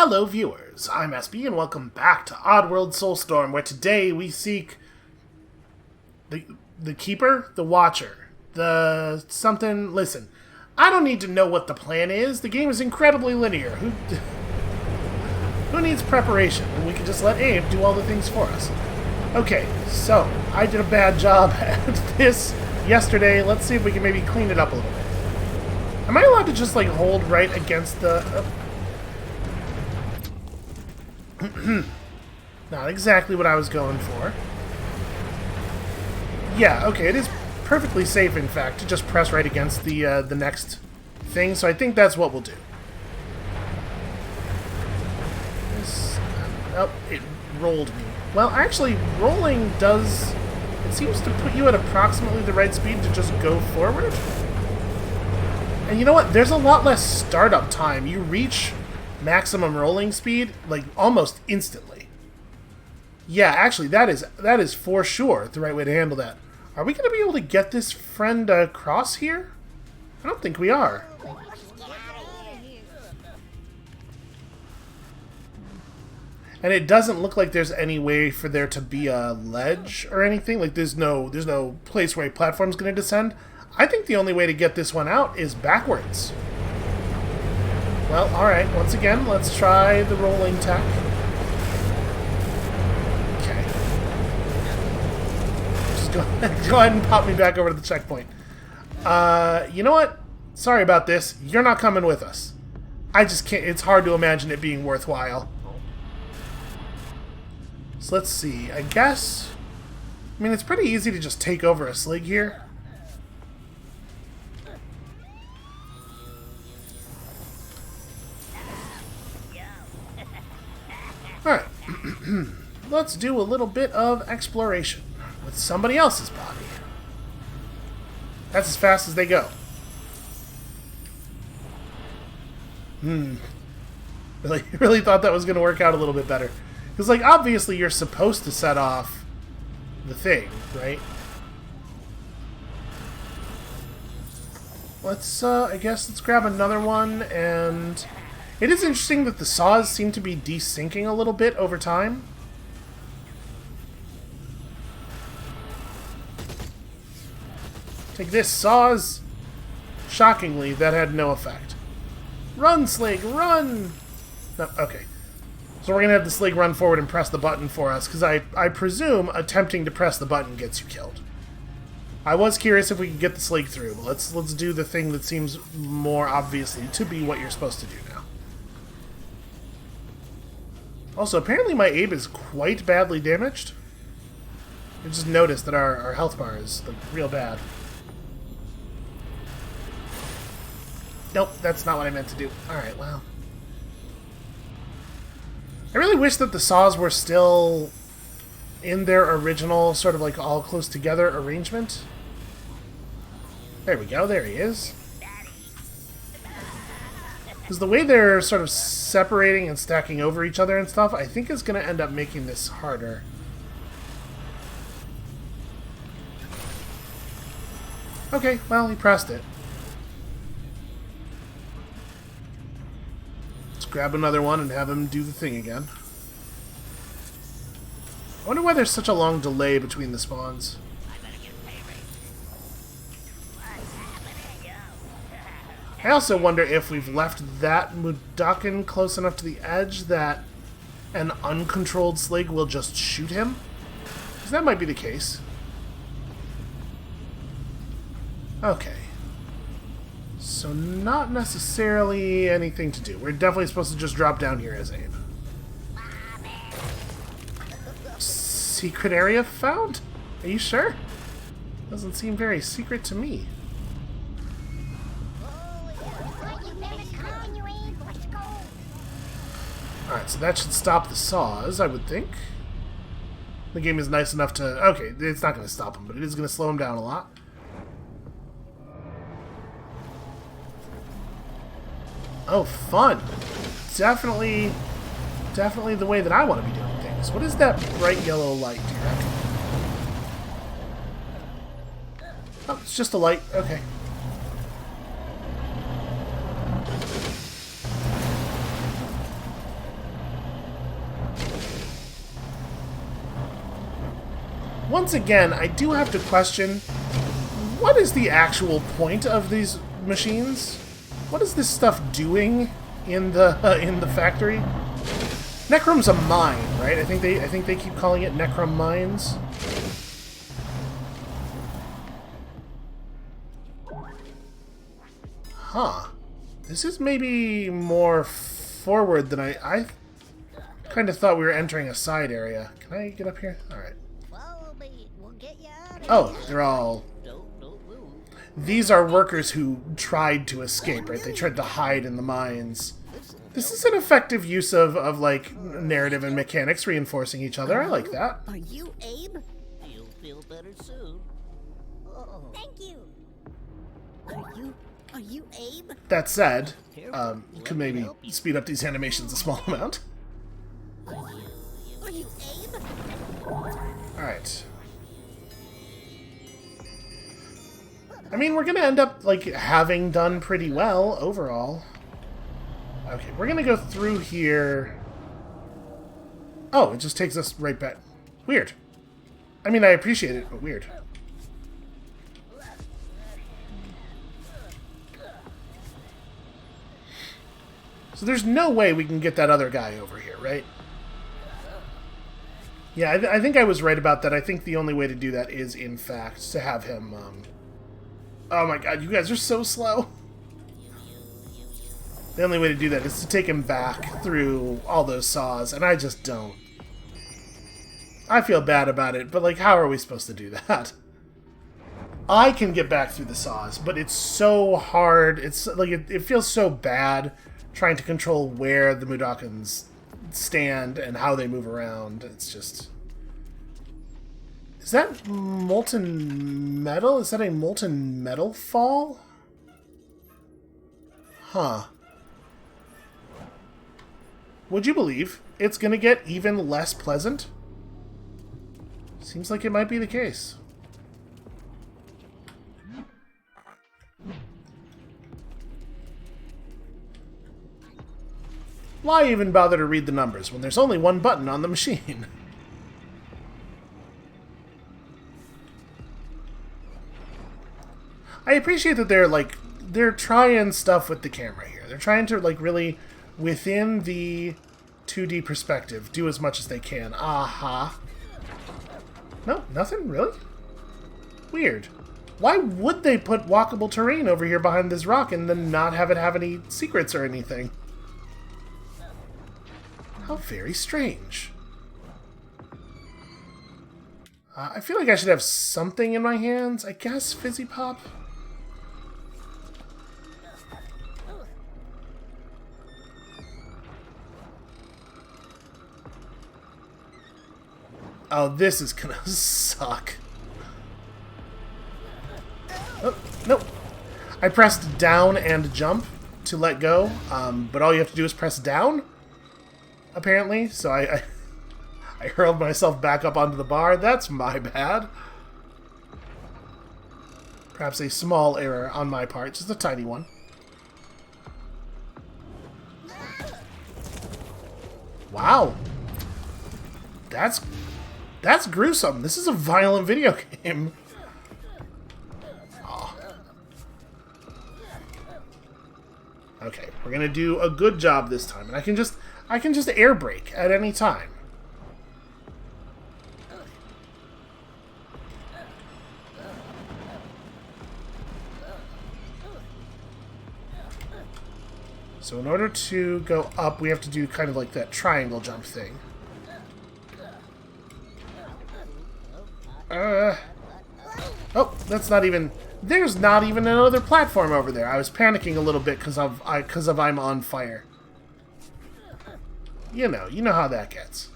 Hello viewers, I'm SB and welcome back to Oddworld Soulstorm, where today we seek the Keeper, the Watcher, the something. Listen, I don't need to know what the plan is. The game is incredibly linear. Who needs preparation? We can just let Abe do all the things for us. Okay, so I did a bad job at this yesterday. Let's see if we can maybe clean it up a little bit. Am I allowed to just like hold right against the... Not exactly what I was going for. Yeah, okay, it is perfectly safe, in fact, to just press right against the next thing, so I think that's what we'll do. Oh, it rolled me. Well, actually, rolling does... It seems to put you at approximately the right speed to just go forward. And you know what? There's a lot less startup time. You reach maximum rolling speed, like, almost instantly. Yeah, actually, that is for sure the right way to handle that. Are we going to be able to get this friend across here? I don't think we are. And it doesn't look like there's any way for there to be a ledge or anything. Like, there's no place where a platform's going to descend. I think the only way to get this one out is backwards. Well, alright, once again, let's try the rolling tech. Okay. Just go ahead and pop me back over to the checkpoint. You know what? Sorry about this. You're not coming with us. I just can't... It's hard to imagine it being worthwhile. So let's see. I guess... I mean, it's pretty easy to just take over a slig here. Alright, let's do a little bit of exploration with somebody else's body. That's as fast as they go. Really thought that was going to work out a little bit better. Because, like, obviously you're supposed to set off the thing, right? Let's, I guess let's grab another one, and... It is interesting that the saws seem to be desyncing a little bit over time. Take this, saws! Shockingly, that had no effect. Run, Slig, run! No, okay. So we're going to have the Slig run forward and press the button for us, because I presume attempting to press the button gets you killed. I was curious if we could get the Slig through, but let's do the thing that seems more obviously to be what you're supposed to do now. Also, apparently my Abe is quite badly damaged. I just noticed that our health bar is like, real bad. Nope, that's not what I meant to do. Alright, well. I really wish that the saws were still in their original, sort of like all close together arrangement. There we go, there he is. Because the way they're sort of separating and stacking over each other and stuff, I think is going to end up making this harder. Okay, well, he pressed it. Let's grab another one and have him do the thing again. I wonder why there's such a long delay between the spawns. I also wonder if we've left that mudokon close enough to the edge that an uncontrolled slig will just shoot him. Because that might be the case. Okay. So not necessarily anything to do. We're definitely supposed to just drop down here as Abe. Secret area found? Are you sure? Doesn't seem very secret to me. Alright, so that should stop the saws, I would think. The game is nice enough to... Okay, it's not going to stop them, but it is going to slow them down a lot. Oh, fun! Definitely the way that I want to be doing things. What is that bright yellow light, do you reckon? Oh, it's just a light. Okay. Once again, I do have to question, what is the actual point of these machines? What is this stuff doing in the factory? Necrom's a mine, right? I think they keep calling it Necrom mines. Huh. This is maybe more forward than I kind of thought we were entering a side area. Can I get up here? Alright. Oh, they're all... These are workers who tried to escape, right? They tried to hide in the mines. This is an effective use of like, narrative and mechanics reinforcing each other. I like that. Are you Abe? You'll feel better soon. Oh. Thank you. Are you Abe? That said, you could maybe speed up these animations a small amount. Are you Abe? Alright. I mean, we're gonna end up, like, having done pretty well overall. Okay, we're gonna go through here. Oh, it just takes us right back. Weird. I mean, I appreciate it, but weird. So there's no way we can get that other guy over here, right? Yeah, I think I was right about that. I think the only way to do that is, in fact, to have him, Oh my god, you guys are so slow. The only way to do that is to take him back through all those saws, and I just don't. I feel bad about it, but, like, how are we supposed to do that? I can get back through the saws, but it's so hard. It's, like, it feels so bad trying to control where the mudokons stand and how they move around. It's just... Is that molten metal? Is that a molten metal fall? Huh. Would you believe it's gonna get even less pleasant? Seems like it might be the case. Why even bother to read the numbers when there's only one button on the machine? I appreciate that they're trying stuff with the camera here. They're trying to, like, really, within the 2D perspective, do as much as they can. Aha. No, nothing? Really? Weird. Why would they put walkable terrain over here behind this rock and then not have it have any secrets or anything? How very strange. I feel like I should have something in my hands. I guess Fizzy Pop? Oh, this is gonna suck. Oh, nope. I pressed down and jump to let go, but all you have to do is press down, apparently. So I hurled myself back up onto the bar. That's my bad. Perhaps a small error on my part, just a tiny one. Wow. That's gruesome. This is a violent video game. Oh. Okay, we're gonna do a good job this time, and I can just air brake at any time. So in order to go up, we have to do kind of like that triangle jump thing. Oh, that's not even... There's not even another platform over there. I was panicking a little bit because of I'm on fire. You know how that gets.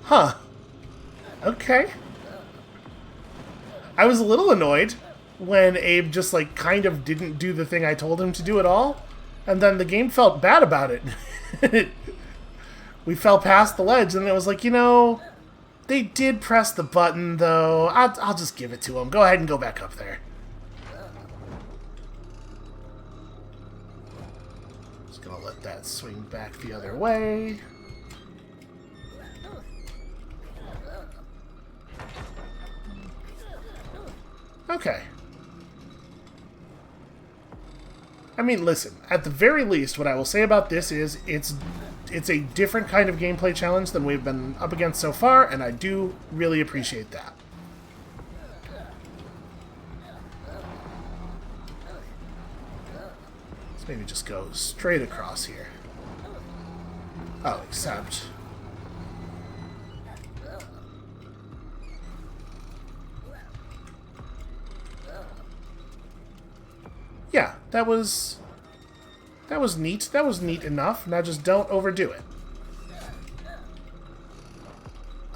Huh. Okay. I was a little annoyed when Abe just, like, kind of didn't do the thing I told him to do at all, and then the game felt bad about it. We fell past the ledge, and it was like, They did press the button, though. I'll just give it to them. Go ahead and go back up there. Just gonna let that swing back the other way. Okay. I mean, listen, at the very least, what I will say about this is it's a different kind of gameplay challenge than we've been up against so far, and I do really appreciate that. Let's maybe just go straight across here. Oh, except... yeah, that was neat. That was neat enough. Now just don't overdo it.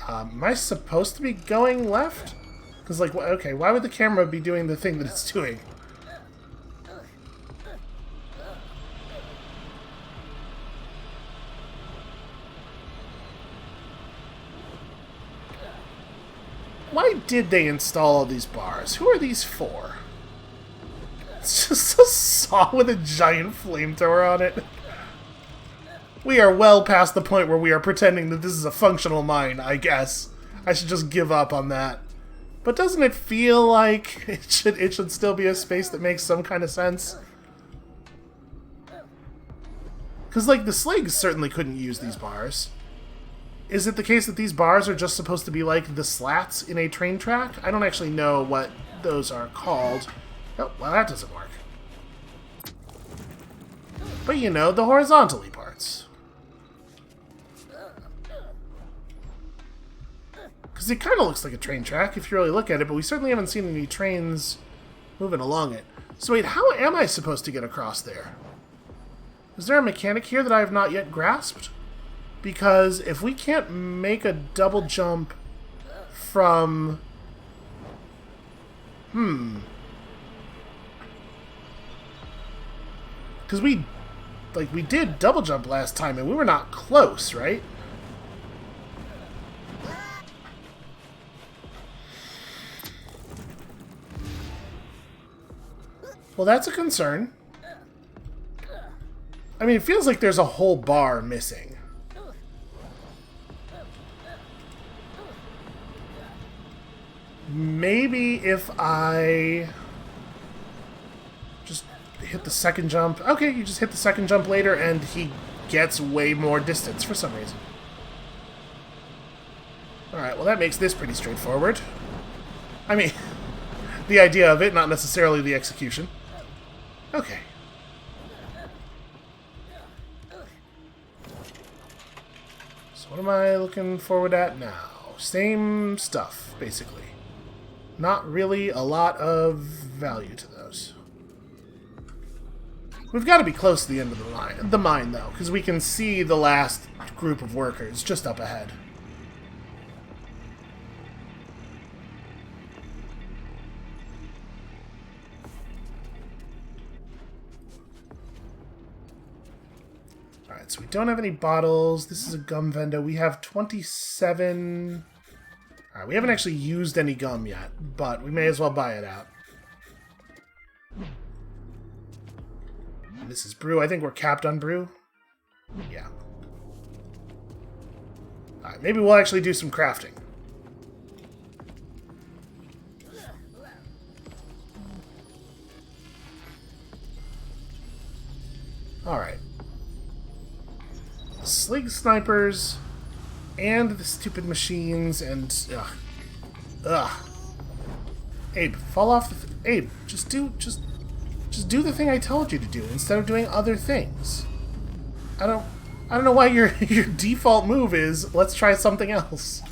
Am I supposed to be going left? Because, like, okay, why would the camera be doing the thing that it's doing? Why did they install all these bars? Who are these for? It's just a saw with a giant flamethrower on it. We are well past the point where we are pretending that this is a functional mine, I guess. I should just give up on that. But doesn't it feel like it should still be a space that makes some kind of sense? Because, like, the Slags certainly couldn't use these bars. Is it the case that these bars are just supposed to be like the slats in a train track? I don't actually know what those are called. Oh, well, that doesn't work. But, you know, the horizontally parts. Because it kind of looks like a train track if you really look at it, but we certainly haven't seen any trains moving along it. So wait, how am I supposed to get across there? Is there a mechanic here that I have not yet grasped? Because if we can't make a double jump from... Because we did double jump last time, and we were not close, right? Well, that's a concern. I mean, it feels like there's a whole bar missing. Maybe if I... just hit the second jump. Okay, you just hit the second jump later and he gets way more distance for some reason. Alright, well that makes this pretty straightforward. I mean, the idea of it, not necessarily the execution. Okay. So what am I looking forward at now? Same stuff, basically. Not really a lot of value to those. We've got to be close to the end of the mine, though, because we can see the last group of workers just up ahead. Alright, so we don't have any bottles. This is a gum vendor. We have 27... Alright, we haven't actually used any gum yet, but we may as well buy it out. And this is brew. I think we're capped on brew. Yeah. Alright, maybe we'll actually do some crafting. Alright. Slig snipers... and the stupid machines, and... Ugh. Abe, fall off the... Abe, just do the thing I told you to do, instead of doing other things. I don't know why your default move is, let's try something else.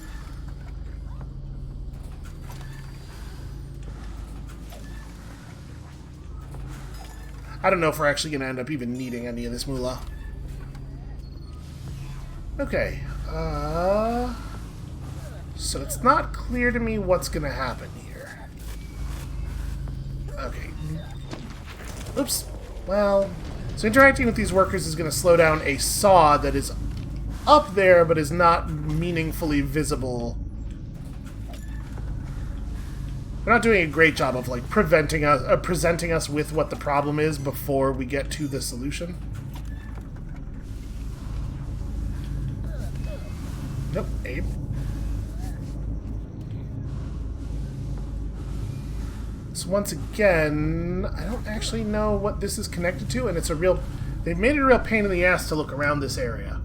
I don't know if we're actually going to end up even needing any of this moolah. Okay, so it's not clear to me what's going to happen here. Okay. Oops. Well, so interacting with these workers is going to slow down a saw that is up there but is not meaningfully visible They're not doing a great job of like presenting us with what the problem is before we get to the solution. Nope, Abe. So once again, I don't actually know what this is connected to, and it's a real... They've made it a real pain in the ass to look around this area.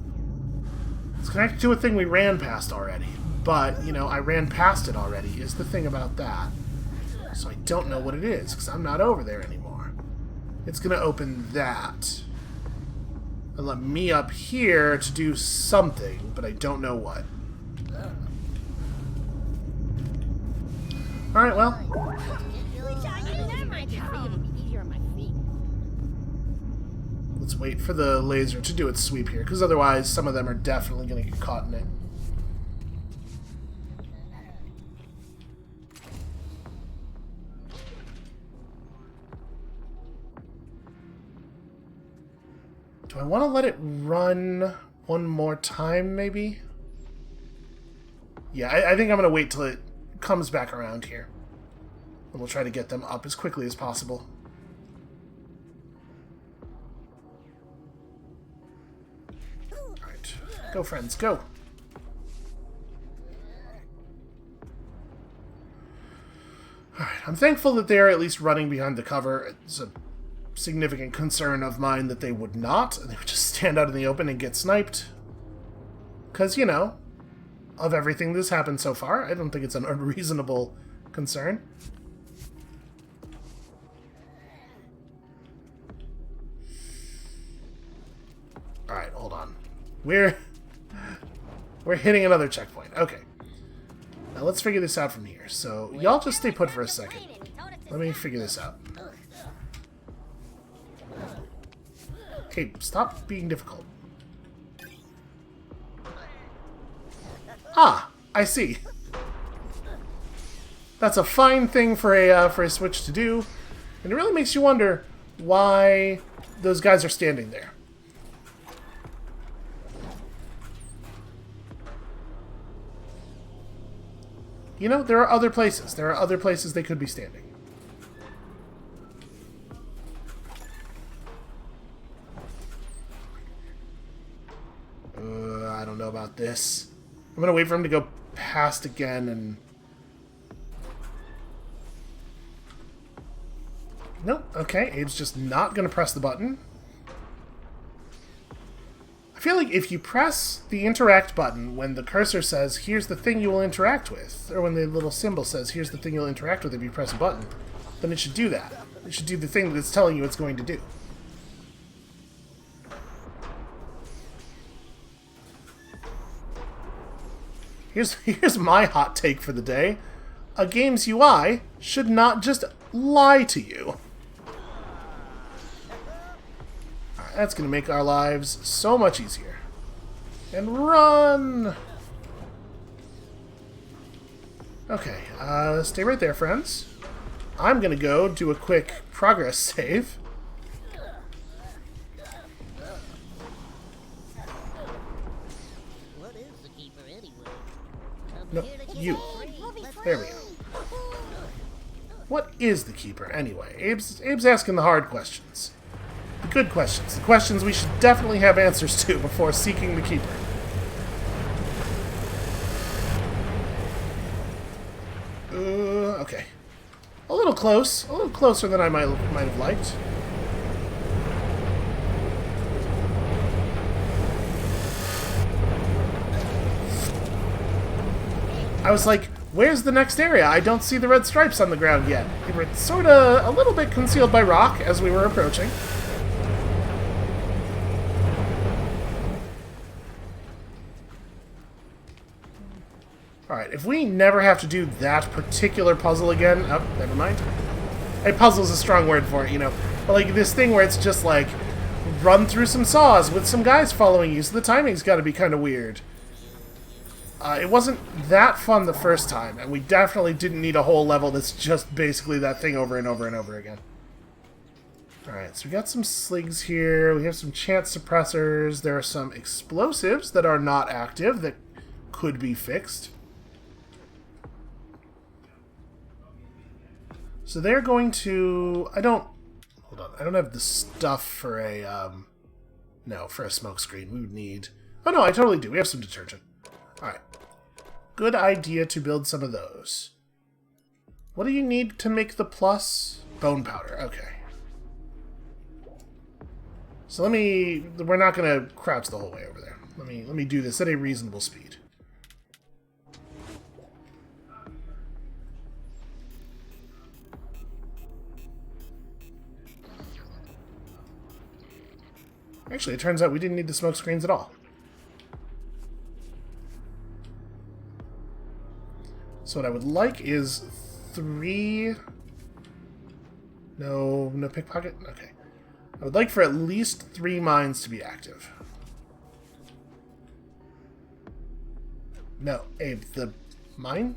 It's connected to a thing we ran past already. But, you know, I ran past it already, is the thing about that. So I don't know what it is, because I'm not over there anymore. It's going to open that. And let me up here to do something, but I don't know what. Alright, well... Let's wait for the laser to do its sweep here, because otherwise some of them are definitely going to get caught in it. Do I want to let it run one more time, maybe? Yeah, I think I'm going to wait till it comes back around here. And we'll try to get them up as quickly as possible. Alright, go friends, go! Alright, I'm thankful that they're at least running behind the cover. It's a significant concern of mine that they would not. They would just stand out in the open and get sniped. Because, you know, of everything that's happened so far, I don't think it's an unreasonable concern. Alright, hold on. We're hitting another checkpoint. Okay. Now let's figure this out from here. So, y'all just stay put for a second. Let me figure this out. Okay, stop being difficult. Ah, I see. That's a fine thing for a switch to do, and it really makes you wonder why those guys are standing there. You know, there are other places. There are other places they could be standing. I don't know about this. I'm gonna wait for him to go past again and... Nope, okay, Abe's just not gonna press the button. I feel like if you press the interact button when the cursor says, here's the thing you will interact with, or when the little symbol says, here's the thing you'll interact with if you press a button, then it should do that. It should do the thing that it's telling you it's going to do. Here's my hot take for the day. A game's UI should not just lie to you. Alright, that's going to make our lives so much easier. And run! Okay, stay right there, friends. I'm going to go do a quick progress save. No, you. There we go. What is the Keeper, anyway? Abe's asking the hard questions. The good questions. The questions we should definitely have answers to before seeking the Keeper. Okay. A little close. A little closer than I might have liked. I was like, where's the next area? I don't see the red stripes on the ground yet. They were sort of a little bit concealed by rock as we were approaching. Alright, if we never have to do that particular puzzle again... Oh, never mind. Hey, puzzle's a strong word for it, you know. But like this thing where it's just like, run through some saws with some guys following you, so the timing's gotta be kind of weird. It wasn't that fun the first time, and we definitely didn't need a whole level that's just basically that thing over and over and over again. Alright, so we got some sligs here, we have some chance suppressors, there are some explosives that are not active that could be fixed. So they're going to... Hold on. I don't have the stuff for a... No, for a smoke screen. We would need... Oh, no, I totally do. We have some detergent. Alright. Good idea to build some of those. What do you need to make the plus? Bone powder. Okay. So let me... We're not going to crouch the whole way over there. Let me do this at a reasonable speed. Actually, it turns out we didn't need the smoke screens at all. So what I would like is 3... No pickpocket? Okay. I would like for at least 3 mines to be active. No, Abe, the mine,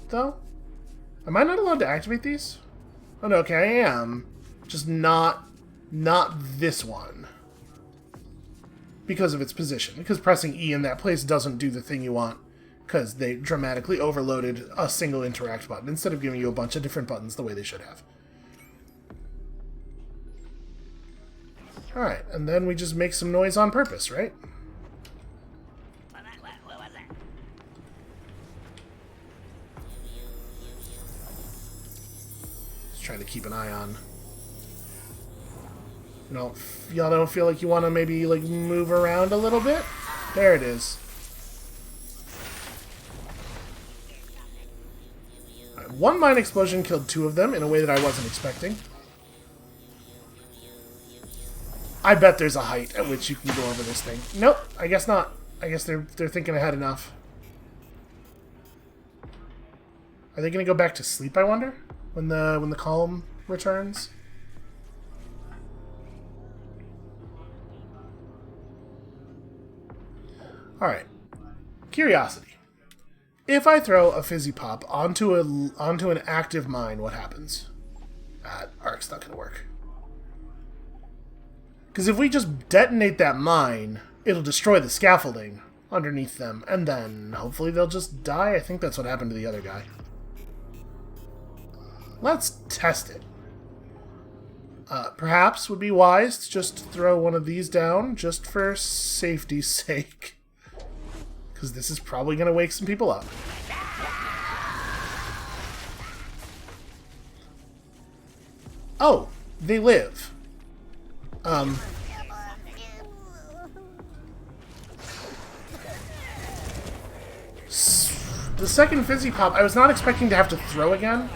though? Am I not allowed to activate these? Oh, no, okay, I am. Just not this one. Because of its position. Because pressing E in that place doesn't do the thing you want. Because they dramatically overloaded a single interact button instead of giving you a bunch of different buttons the way they should have. Alright, and then we just make some noise on purpose, right? What was that? Just trying to keep an eye on... Y'all don't feel like you want to maybe, like, move around a little bit? There it is. Right, 1 mine explosion killed 2 of them in a way that I wasn't expecting. I bet there's a height at which you can go over this thing. Nope, I guess not. I guess they're thinking ahead enough. Are they going to go back to sleep, I wonder? When the calm returns? Alright. Curiosity. If I throw a fizzy pop onto an active mine, what happens? That arc's not going to work. Because if we just detonate that mine, it'll destroy the scaffolding underneath them, and then hopefully they'll just die. I think that's what happened to the other guy. Let's test it. Perhaps would be wise to just throw one of these down, just for safety's sake. Because this is probably going to wake some people up. Oh, they live. The second fizzy pop, I was not expecting to have to throw again.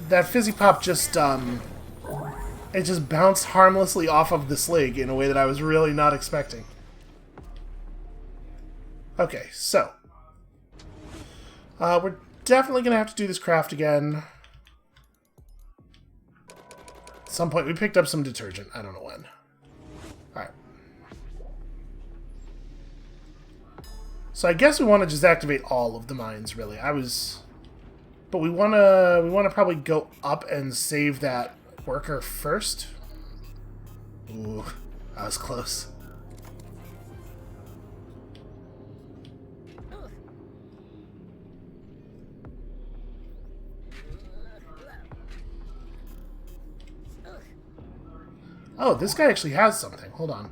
That fizzy pop just, it just bounced harmlessly off of the slig in a way that I was really not expecting. Okay, so. We're definitely going to have to do this craft again. At some point, we picked up some detergent. I don't know when. Alright. So I guess we want to just activate all of the mines, really. But we want to probably go up and save that worker first. Ooh, that was close. Oh, this guy actually has something. Hold on.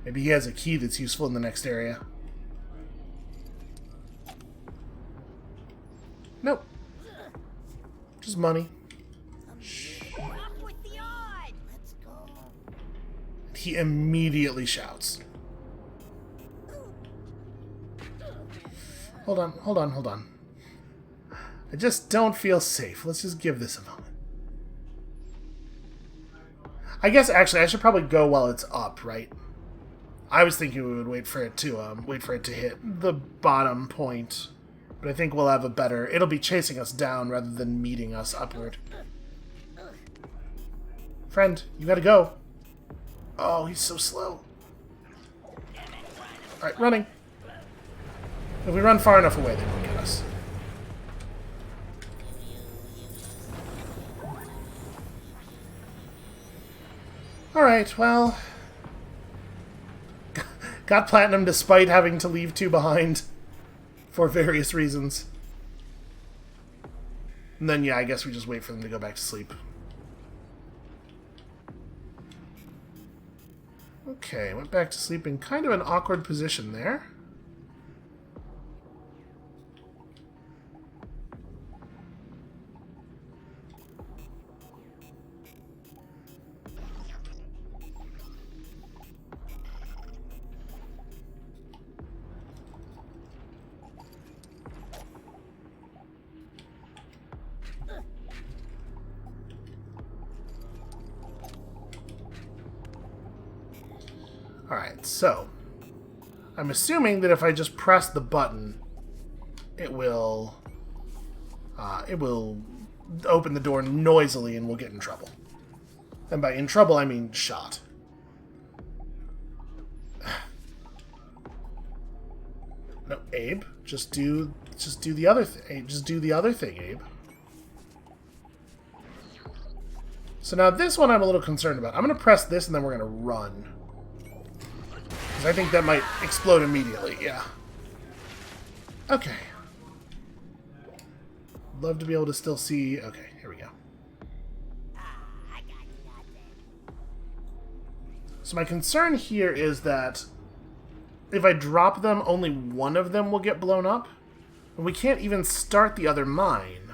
Maybe he has a key that's useful in the next area. Nope. Just money. He immediately shouts. Hold on, hold on, hold on. I just don't feel safe. Let's just give this a moment. I guess actually I should probably go while it's up, right? I was thinking we would wait for it to hit the bottom point, but I think we'll have a better. It'll be chasing us down rather than meeting us upward. Friend, you gotta go. Oh, he's so slow. All right, running. If we run far enough away, they won't get us. Alright, well... Got platinum despite having to leave 2 behind for various reasons. And then, yeah, I guess we just wait for them to go back to sleep. Okay, went back to sleep in kind of an awkward position there. Alright, so I'm assuming that if I just press the button, it will open the door noisily and we'll get in trouble. And by in trouble, I mean shot. No, Abe, just do the other thing. Just do the other thing, Abe. So now this one I'm a little concerned about. I'm going to press this and then we're going to run. Because I think that might explode immediately, yeah. Okay. Love to be able to still see... Okay, here we go. So my concern here is that if I drop them, only one of them will get blown up. And we can't even start the other mine.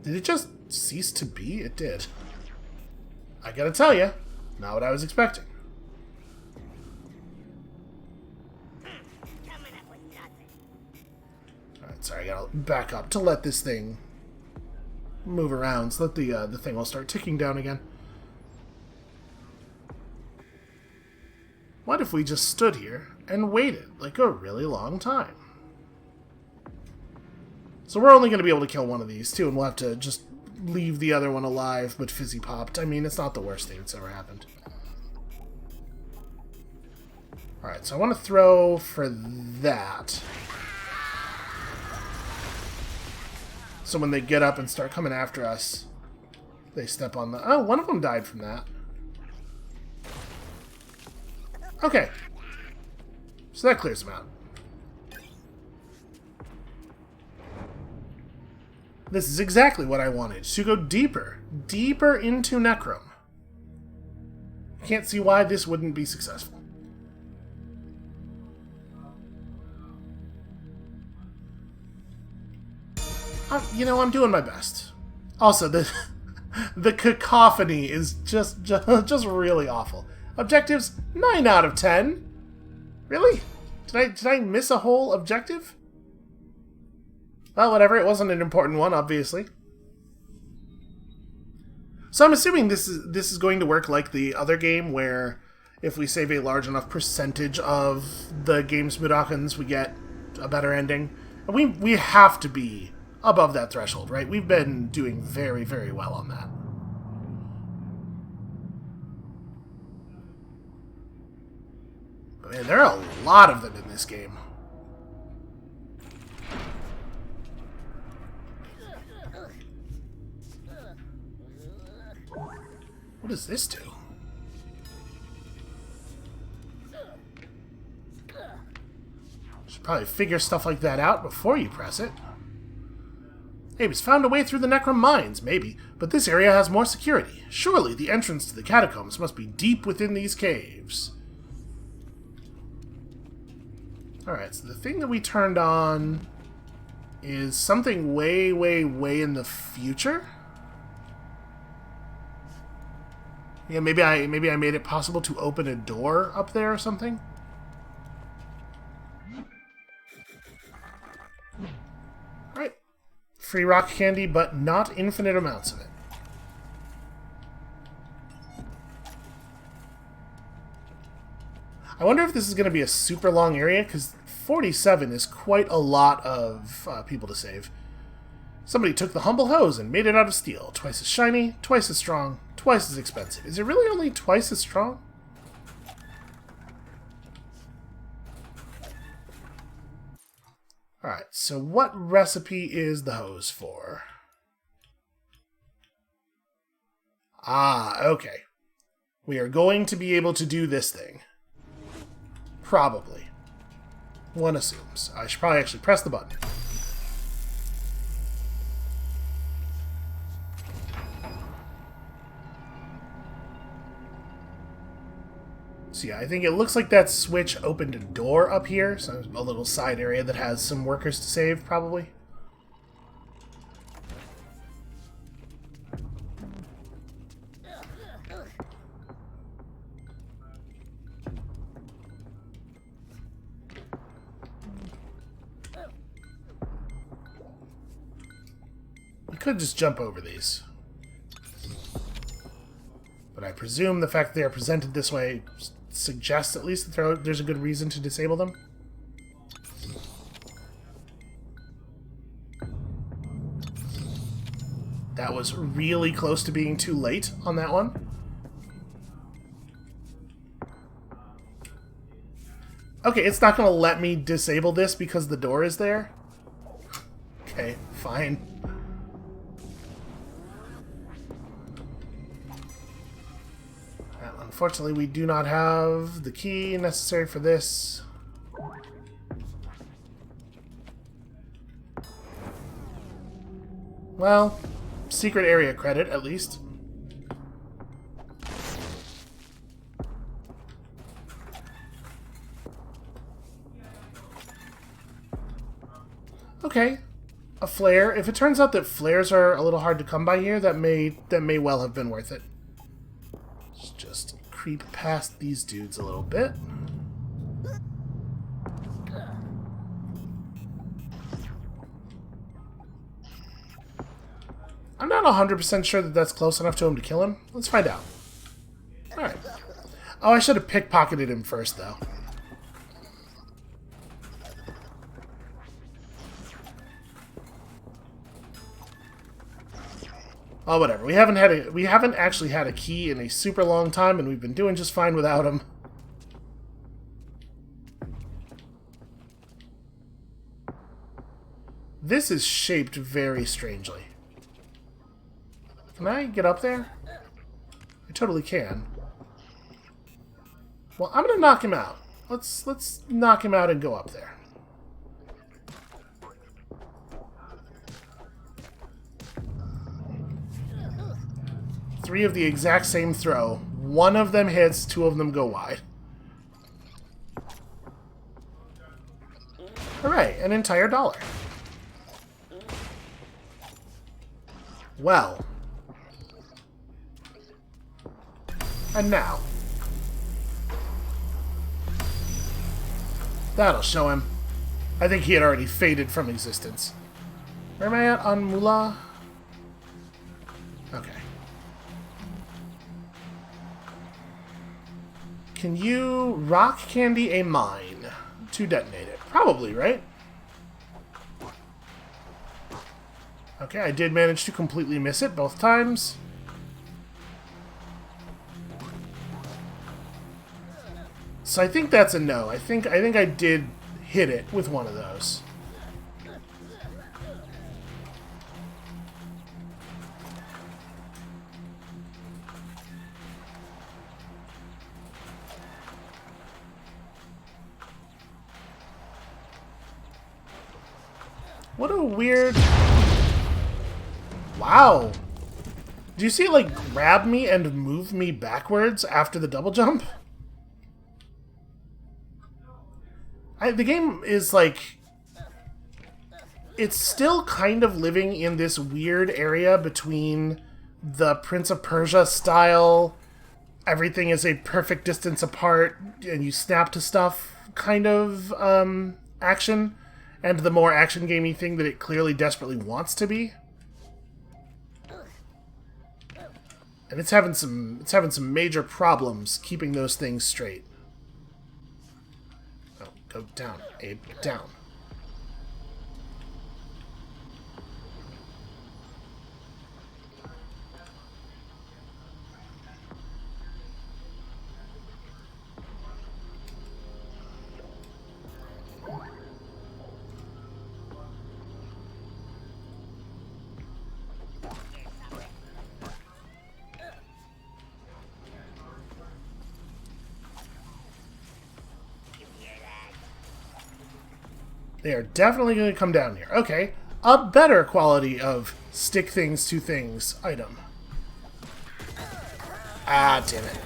Did it just cease to be? It did. I gotta tell you, not what I was expecting. Alright, sorry, I gotta back up to let this thing move around so that the thing will start ticking down again. What if we just stood here and waited like a really long time? So we're only going to be able to kill one of these, too, and we'll have to just leave the other one alive, but fizzy popped. I mean, it's not the worst thing that's ever happened. Alright, so I want to throw for that. So when they get up and start coming after us, they step on the... Oh, one of them died from that. Okay. So that clears them out. This is exactly what I wanted, to go deeper into Necrom. Can't see why this wouldn't be successful. You know, I'm doing my best. Also, the cacophony is just really awful. Objectives, 9 out of 10. Really? Did I miss a whole objective? Well, whatever. It wasn't an important one, obviously. So I'm assuming this is going to work like the other game, where if we save a large enough percentage of the game's mudokons, we get a better ending. And we have to be above that threshold, right? We've been doing very, very well on that. But man, there are a lot of them in this game. What does this do? Should probably figure stuff like that out before you press it. Abe has found a way through the Necrom mines, maybe, but this area has more security. Surely the entrance to the catacombs must be deep within these caves. Alright, so the thing that we turned on is something way, way, way in the future? Yeah, maybe I made it possible to open a door up there or something. Alright. Free rock candy, but not infinite amounts of it. I wonder if this is going to be a super long area, because 47 is quite a lot of people to save. Somebody took the humble hose and made it out of steel. Twice as shiny, twice as strong, twice as expensive. Is it really only twice as strong? Alright, so what recipe is the hose for? Ah, okay. we are going to be able to do this thing. Probably. One assumes. I should probably actually press the button. So yeah, I think it looks like that switch opened a door up here, so a little side area that has some workers to save, probably. You could just jump over these. But I presume the fact that they are presented this way suggests at least that there's a good reason to disable them. That was really close to being too late on that one. Okay, it's not going to let me disable this because the door is there. Okay, fine. Unfortunately, we do not have the key necessary for this. Well, secret area credit, at least. Okay, a flare. If it turns out that flares are a little hard to come by here, that may well have been worth it. Just creep past these dudes a little bit. I'm not 100% sure that that's close enough to him to kill him. Let's find out. Alright. Oh, I should have pickpocketed him first, though. Oh, whatever. We haven't actually had a key in a super long time, and we've been doing just fine without him. This is shaped very strangely. Can I get up there? I totally can. Well, I'm gonna knock him out. Let's knock him out and go up there. Three of the exact same throw. One of them hits, two of them go wide. Alright, an entire $1. Well. And now. That'll show him. I think he had already faded from existence. Where am I at on Mullah? Okay. Can you rock candy a mine to detonate it? Probably, right? Okay, I did manage to completely miss it both times. So I think that's a no. I think I did hit it with one of those. What a weird... Wow. Do you see it, like, grab me and move me backwards after the double jump? The game is, like... It's still kind of living in this weird area between the Prince of Persia style, everything is a perfect distance apart, and you snap to stuff kind of action, and the more action gamey thing that it clearly desperately wants to be. And it's having some major problems keeping those things straight. Oh, go down, Abe, down. They are definitely going to come down here. Okay. A better quality of stick things to things item. Ah, damn it.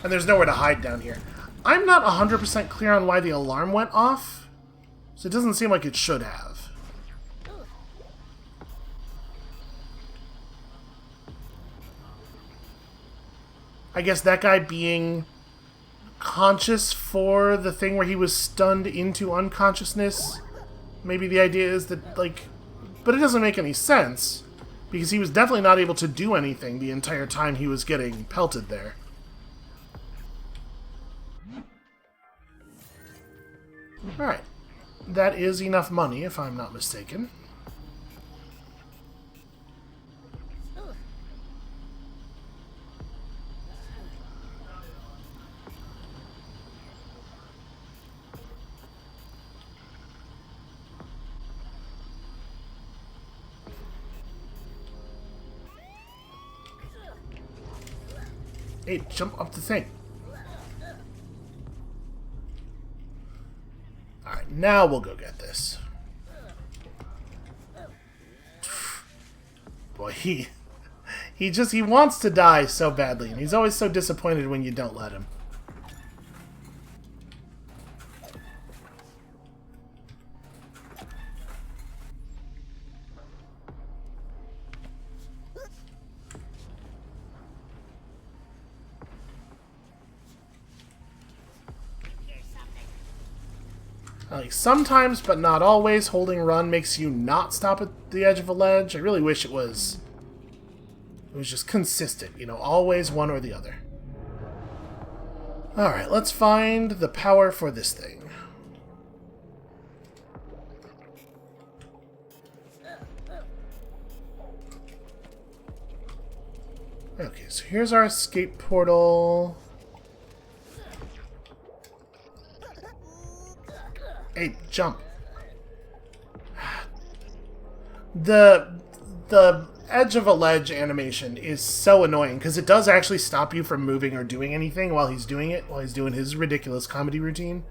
And there's nowhere to hide down here. I'm not 100% clear on why the alarm went off, so it doesn't seem like it should have. I guess that guy being conscious for the thing where he was stunned into unconsciousness. Maybe the idea is that, like... But it doesn't make any sense, because he was definitely not able to do anything the entire time he was getting pelted there. Alright. That is enough money, if I'm not mistaken. Hey, jump up the thing. Alright, now we'll go get this. Boy, he wants to die so badly, and he's always so disappointed when you don't let him. Like, sometimes, but not always, holding run makes you not stop at the edge of a ledge. I really wish it was just consistent, you know, always one or the other. Alright, let's find the power for this thing. Okay, so here's our escape portal. Hey, jump. The edge of a ledge animation is so annoying because it does actually stop you from moving or doing anything while he's doing it, while he's doing his ridiculous comedy routine.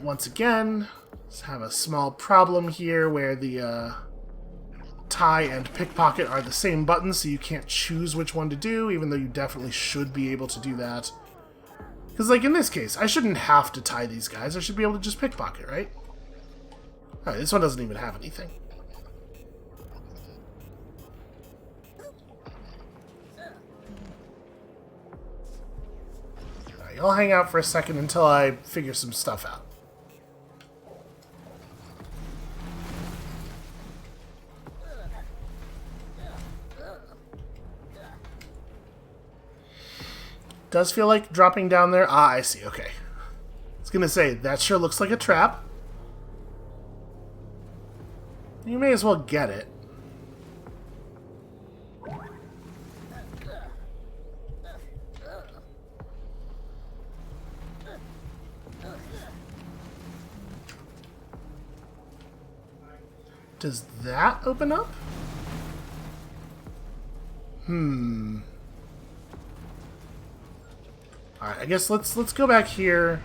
Once again, let's have a small problem here where the tie and pickpocket are the same buttons, so you can't choose which one to do, even though you definitely should be able to do that. Because, like, in this case, I shouldn't have to tie these guys. I should be able to just pickpocket, right? Alright, this one doesn't even have anything. Alright, y'all hang out for a second until I figure some stuff out. Does feel like dropping down there. Ah, I see. Okay. I was gonna say, that sure looks like a trap. You may as well get it. Does that open up? Alright, I guess let's go back here.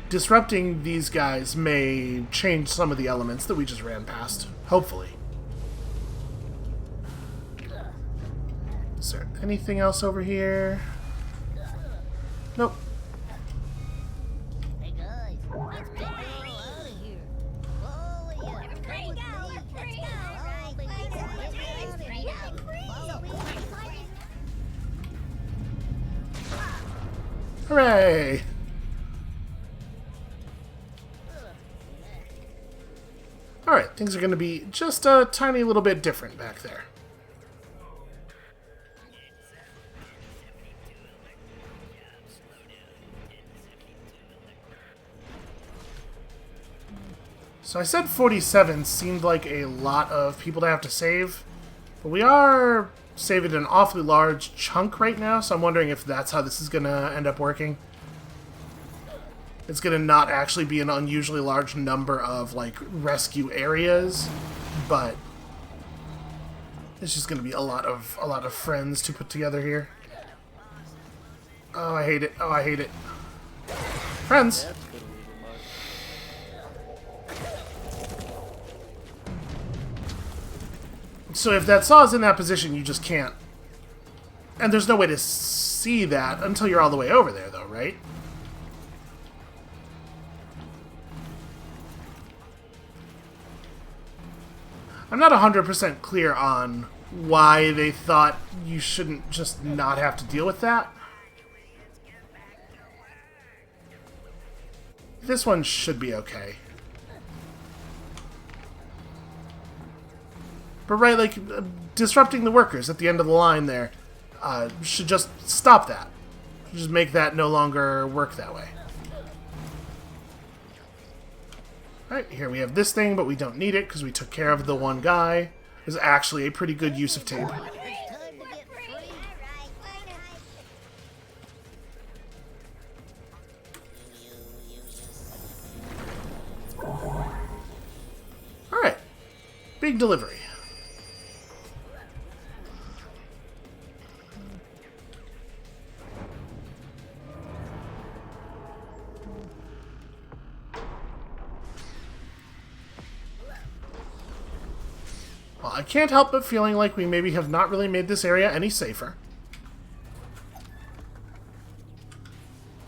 Disrupting these guys may change some of the elements that we just ran past. Hopefully. Is there anything else over here? Nope. Hey guys, let's get the hell out of here. Oh yeah, come with me. Follow me. Hooray! Alright, things are going to be just a tiny little bit different back there. So I said 47 seemed like a lot of people to have to save, but we are saving an awfully large chunk right now, so I'm wondering if that's how this is going to end up working. It's going to not actually be an unusually large number of, like, rescue areas, but it's just going to be a lot of friends to put together here. Oh, I hate it. Oh, I hate it. Friends. That's gonna leave a mark. So if that saw is in that position, you just can't. And there's no way to see that until you're all the way over there, though, right? I'm not 100% clear on why they thought you shouldn't just not have to deal with that. This one should be okay. But right, like, disrupting the workers at the end of the line there should just stop that. Just make that no longer work that way. Alright, here we have this thing, but we don't need it because we took care of the one guy. It's actually a pretty good use of tape. It's time to get free. Alright. Big delivery. Well, I can't help but feeling like we maybe have not really made this area any safer.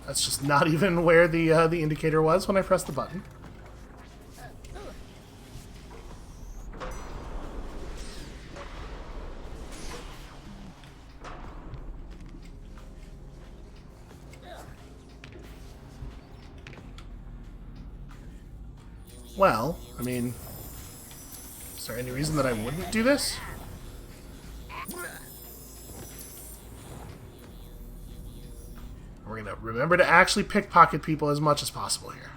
That's just not even where the indicator was when I pressed the button. Well, I mean, is there any reason that I wouldn't do this? We're gonna remember to actually pickpocket people as much as possible here.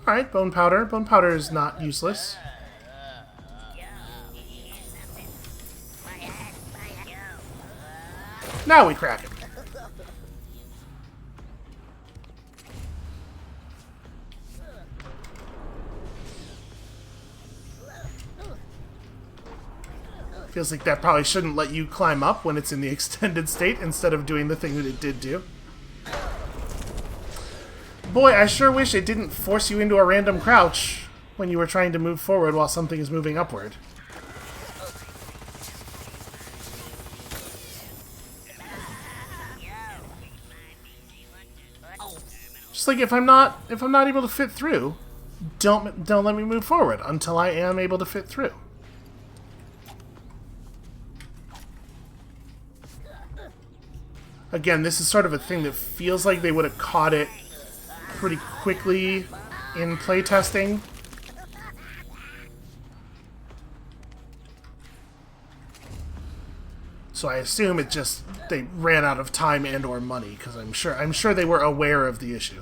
Alright, bone powder. Bone powder is not useless. Now we crack him. Feels like that probably shouldn't let you climb up when it's in the extended state instead of doing the thing that it did do. Boy, I sure wish it didn't force you into a random crouch when you were trying to move forward while something is moving upward. Just like if I'm not able to fit through, don't let me move forward until I am able to fit through. Again, this is sort of a thing that feels like they would have caught it pretty quickly in playtesting. So I assume it just they ran out of time and or money because I'm sure they were aware of the issue.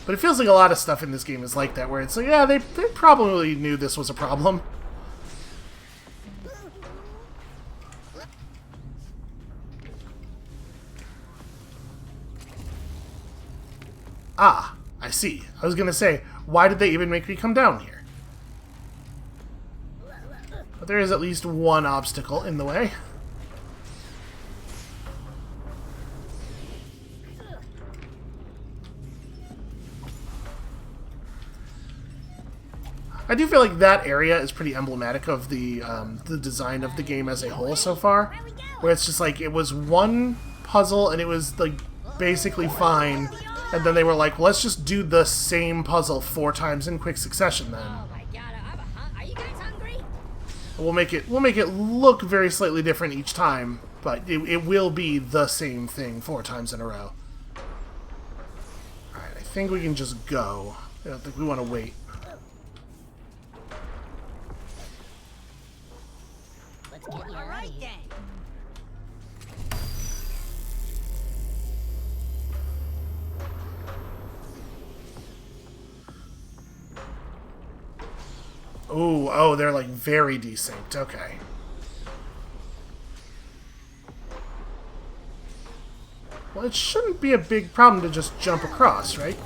But it feels like a lot of stuff in this game is like that, where it's like, yeah, they probably knew this was a problem. Ah, I see. I was gonna say, why did they even make me come down here? But there is at least one obstacle in the way. I do feel like that area is pretty emblematic of the design of the game as a whole so far, where it's just like it was one puzzle and it was like basically fine, and then they were like, well, let's just do the same puzzle 4 times in quick succession then. Oh my god, are you guys hungry? We'll make it look very slightly different each time, but it will be the same thing 4 times in a row. Alright, I think we can just go. I don't think we want to wait. Let's get you out of here. Oh, they're like very desynced. Okay. Well, it shouldn't be a big problem to just jump across, right?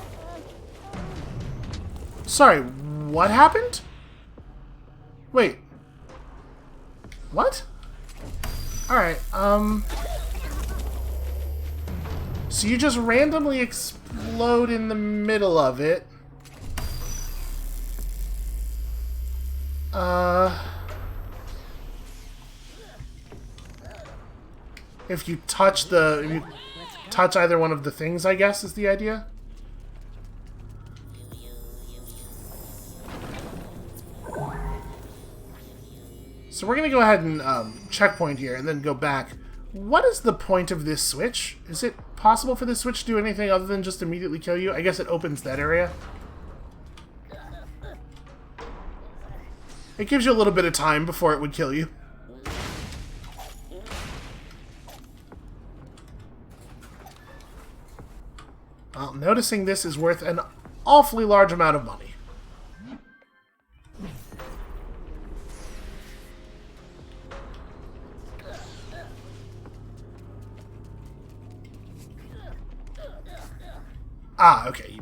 Sorry, what happened? Wait. What? Alright, So you just randomly explode in the middle of it. If you touch either one of the things, I guess, is the idea. So we're going to go ahead and checkpoint here and then go back. What is the point of this switch? Is it possible for this switch to do anything other than just immediately kill you? I guess it opens that area. It gives you a little bit of time before it would kill you. Well, noticing this is worth an awfully large amount of money. Ah, okay.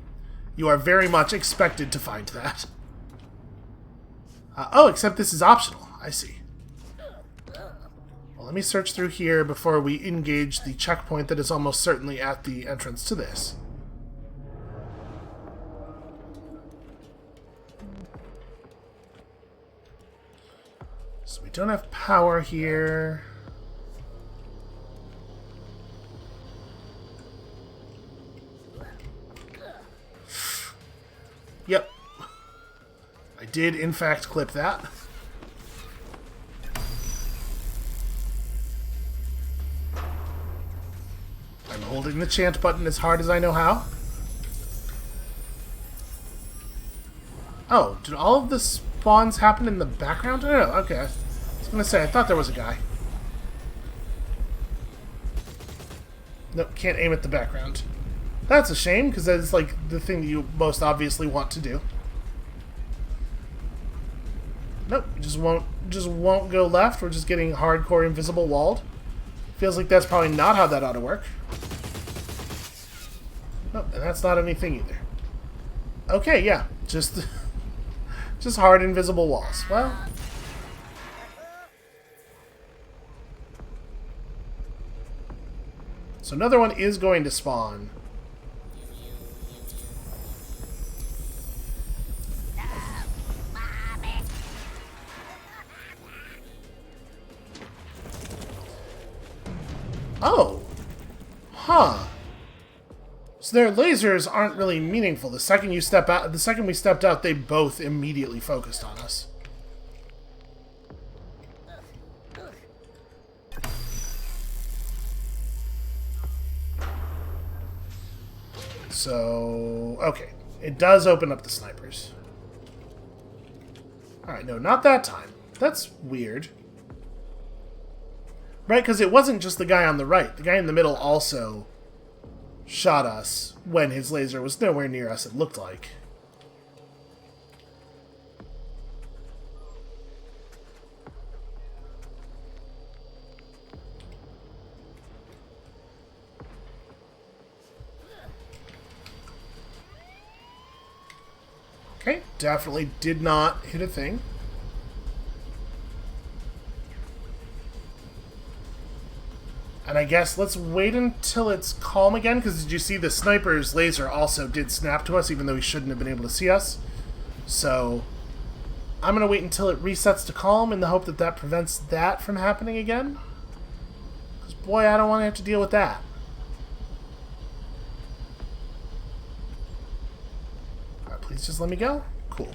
You are very much expected to find that. Oh, except this is optional. I see. Well, let me search through here before we engage the checkpoint that is almost certainly at the entrance to this. So we don't have power here. Yep. I did, in fact, clip that. I'm holding the chant button as hard as I know how. Oh, did all of the spawns happen in the background? Oh, okay. I was going to say, I thought there was a guy. Nope, can't aim at the background. That's a shame, because that is like the thing that you most obviously want to do. Nope, just won't go left. We're just getting hardcore invisible walled. Feels like that's probably not how that ought to work. Nope, and that's not anything either. Okay, yeah, just hard invisible walls. Well, so another one is going to spawn. Oh. Huh. So their lasers aren't really meaningful. The second we stepped out, they both immediately focused on us. So, okay. It does open up the snipers. Alright, no, not that time. That's weird. Right, because it wasn't just the guy on the right. The guy in the middle also shot us when his laser was nowhere near us, it looked like. Okay, definitely did not hit a thing. And I guess let's wait until it's calm again, because did you see the sniper's laser also did snap to us, even though he shouldn't have been able to see us. So I'm going to wait until it resets to calm in the hope that that prevents that from happening again. Because, boy, I don't want to have to deal with that. Alright, please just let me go. Cool.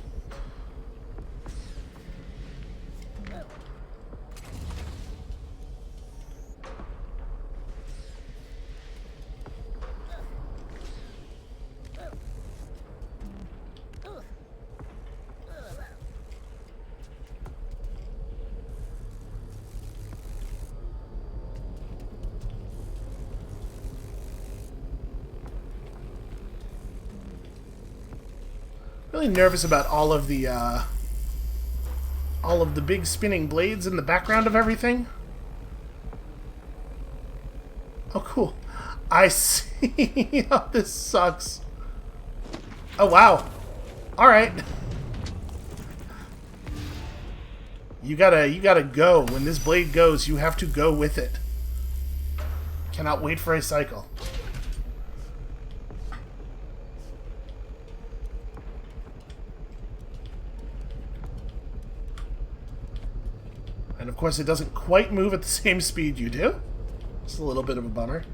Really nervous about all of the big spinning blades in the background of everything. Oh, cool. I see. Oh, this sucks. Oh, wow. All right. You gotta go. When this blade goes, you have to go with it. Cannot wait for a cycle. And of course it doesn't quite move at the same speed you do. It's a little bit of a bummer.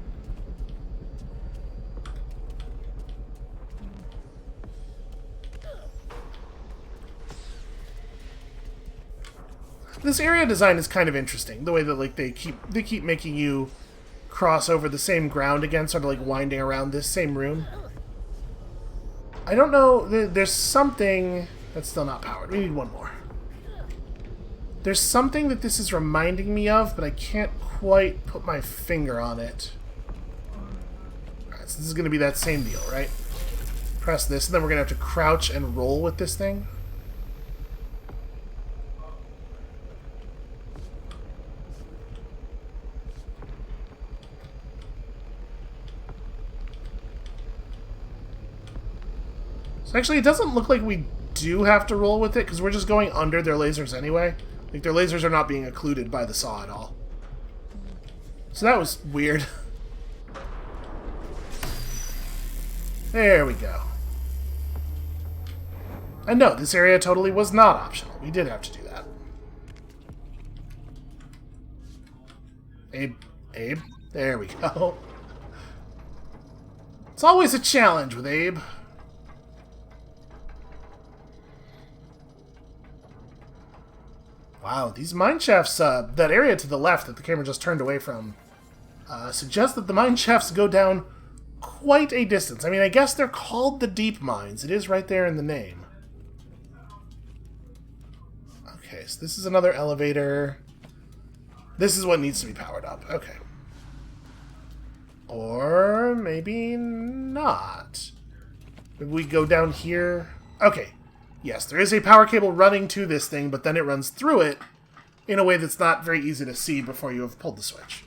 This area design is kind of interesting. The way that like they keep making you cross over the same ground again, sort of like winding around this same room. I don't know. There's something that's still not powered. We need one more. There's something that this is reminding me of, but I can't quite put my finger on it. Alright, so this is going to be that same deal, right? Press this, and then we're going to have to crouch and roll with this thing. So actually, it doesn't look like we do have to roll with it, because we're just going under their lasers anyway. Like, their lasers are not being occluded by the saw at all. So that was weird. There we go. And no, this area totally was not optional. We did have to do that. Abe. There we go. It's always a challenge with Abe. Wow, these mine shafts, that area to the left that the camera just turned away from, suggests that the mine shafts go down quite a distance. I mean, I guess they're called the deep mines. It is right there in the name. Okay, so this is another elevator. This is what needs to be powered up. Okay. Or maybe not. Maybe we go down here. Okay. Yes, there is a power cable running to this thing, but then it runs through it in a way that's not very easy to see before you have pulled the switch.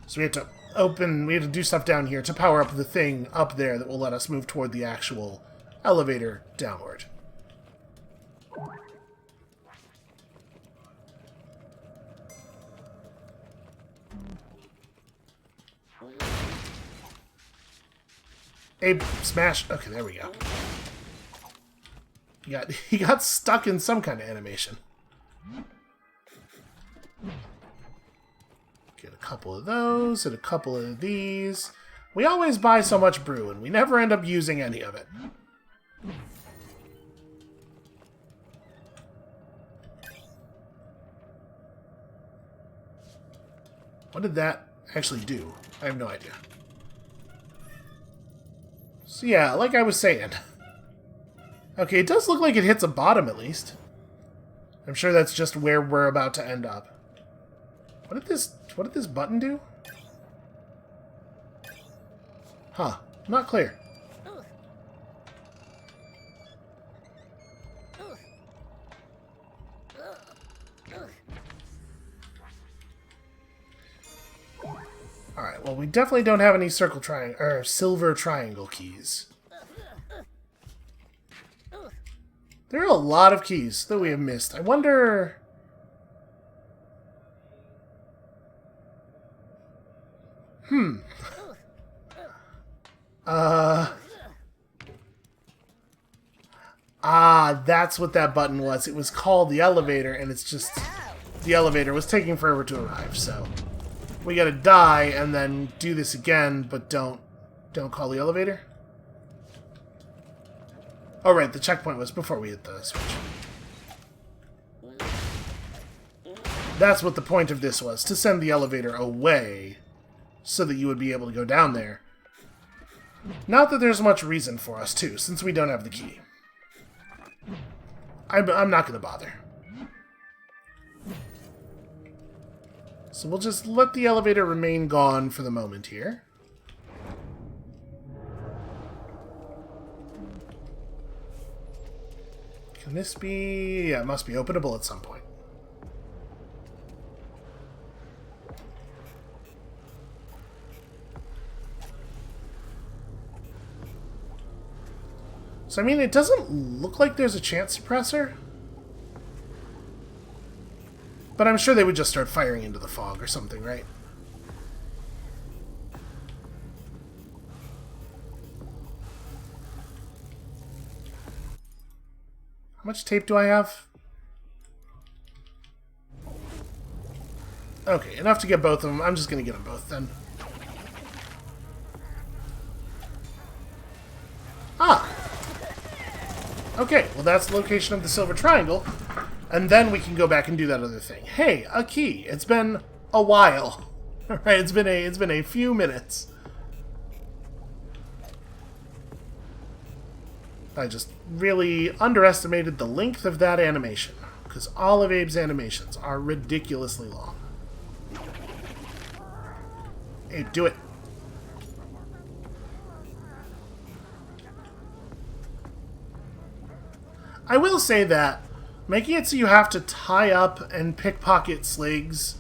So we have to do stuff down here to power up the thing up there that will let us move toward the actual elevator downward. Abe, smash. Okay, there we go. He got stuck in some kind of animation. Get a couple of those and a couple of these. We always buy so much brew, and we never end up using any of it. What did that actually do? I have no idea. So yeah, like I was saying. Okay, it does look like it hits a bottom, at least. I'm sure that's just where we're about to end up. What did this button do? Huh. Not clear. Alright, well, we definitely don't have any silver triangle keys. There are a lot of keys that we have missed. I wonder... that's what that button was. It was called the elevator, and it's just... The elevator was taking forever to arrive, so... We gotta die, and then do this again, but don't call the elevator? Oh, right, the checkpoint was before we hit the switch. That's what the point of this was, to send the elevator away so that you would be able to go down there. Not that there's much reason for us to, since we don't have the key. I'm not going to bother. So we'll just let the elevator remain gone for the moment here. Can this be... Yeah, it must be openable at some point. So, I mean, it doesn't look like there's a chance suppressor. But I'm sure they would just start firing into the fog or something, right? How much tape do I have? Okay, enough to get both of them. I'm just going to get them both then. Ah! Okay, well that's the location of the silver triangle. And then we can go back and do that other thing. Hey, a key. It's been a while. Alright, it's been a few minutes. I just really underestimated the length of that animation. Because all of Abe's animations are ridiculously long. Abe, do it. I will say that making it so you have to tie up and pickpocket slags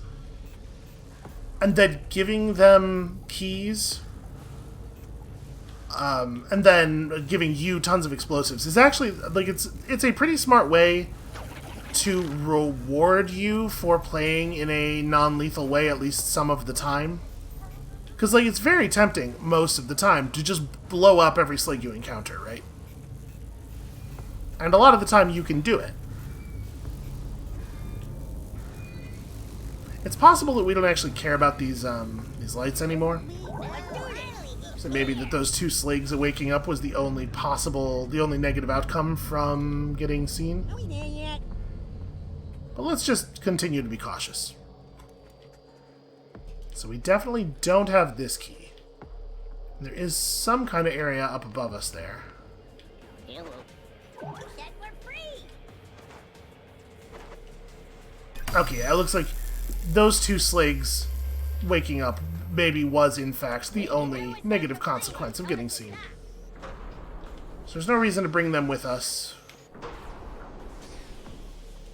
and then giving them keys and then giving you tons of explosives is actually, like, it's a pretty smart way to reward you for playing in a non-lethal way at least some of the time. Because, like, it's very tempting most of the time to just blow up every slag you encounter, right? And a lot of the time you can do it. It's possible that we don't actually care about these lights anymore. So maybe that those two slags waking up was the only negative outcome from getting seen. But let's just continue to be cautious. So we definitely don't have this key. There is some kind of area up above us there. Okay, it looks like those two slags waking up maybe was, in fact, the only negative consequence of getting seen. So there's no reason to bring them with us.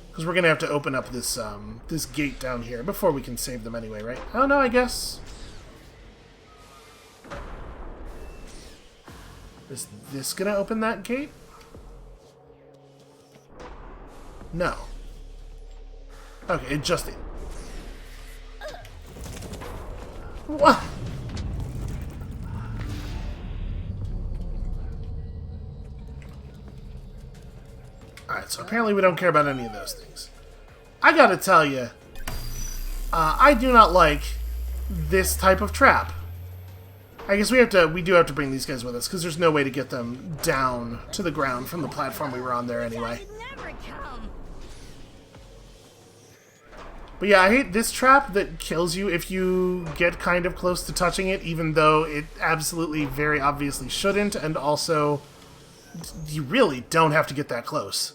Because we're going to have to open up this this gate down here before we can save them anyway, right? Oh, no, I guess. Is this going to open that gate? No. Okay, it just did. What? Alright, so apparently we don't care about any of those things. I gotta tell you, I do not like this type of trap. I guess we do have to bring these guys with us, because there's no way to get them down to the ground from the platform we were on there anyway. But yeah, I hate this trap that kills you if you get kind of close to touching it, even though it absolutely, very obviously shouldn't, and also, you really don't have to get that close.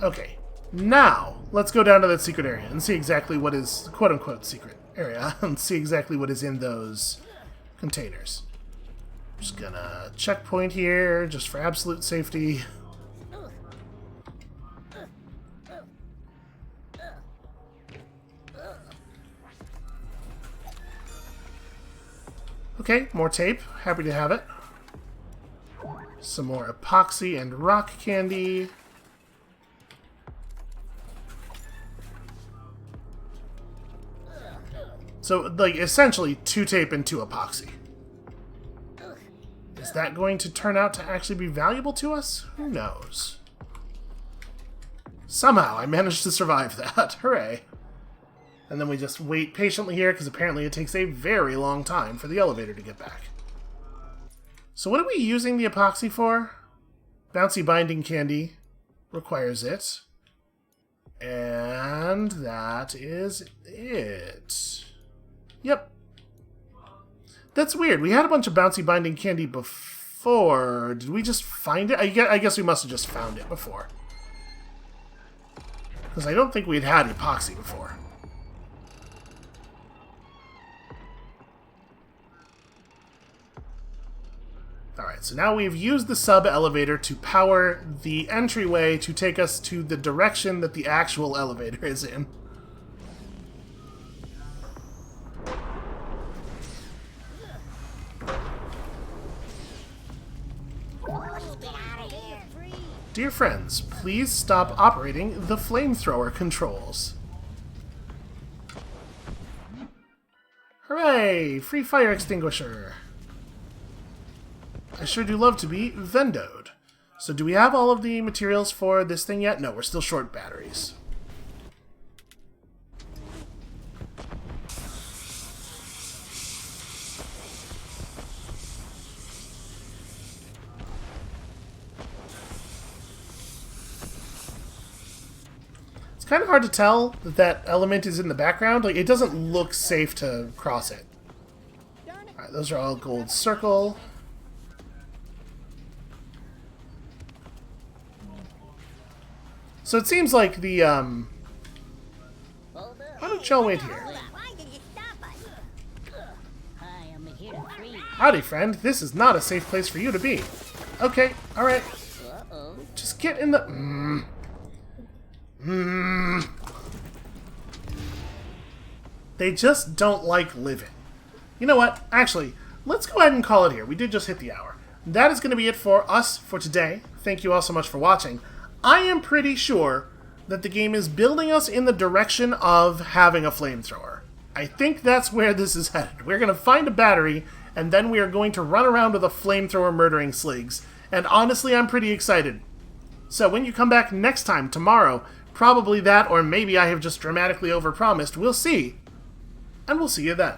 Okay, now, let's go down to that secret area and see exactly what is, quote-unquote, secret area, and see exactly what is in those containers. Just gonna checkpoint here, just for absolute safety. Okay, more tape. Happy to have it. Some more epoxy and rock candy. So, like, essentially 2 tape and 2 epoxy. Is that going to turn out to actually be valuable to us? Who knows? Somehow I managed to survive that. Hooray. And then we just wait patiently here, because apparently it takes a very long time for the elevator to get back. So what are we using the epoxy for? Bouncy binding candy requires it. And that is it. Yep. That's weird. We had a bunch of bouncy binding candy before. Did we just find it? I guess we must have just found it before. Because I don't think we'd had epoxy before. Alright, so now we've used the sub-elevator to power the entryway to take us to the direction that the actual elevator is in. Dear friends, please stop operating the flamethrower controls. Hooray! Hooray! Free fire extinguisher. I sure do love to be vendoed. So do we have all of the materials for this thing yet? No, we're still short batteries. It's kind of hard to tell that that element is in the background. Like, it doesn't look safe to cross it. Alright, those are all gold circle. So it seems like the, why don't y'all wait here? Why did you stop us? I am here to free. Howdy, friend. This is not a safe place for you to be. Okay, alright. Uh-oh. Just get in the... They just don't like living. You know what? Actually, let's go ahead and call it here. We did just hit the hour. That is going to be it for us for today. Thank you all so much for watching. I am pretty sure that the game is building us in the direction of having a flamethrower. I think that's where this is headed. We're going to find a battery, and then we are going to run around with a flamethrower murdering sligs. And honestly, I'm pretty excited. So when you come back next time, tomorrow, probably that, or maybe I have just dramatically overpromised. We'll see. And we'll see you then.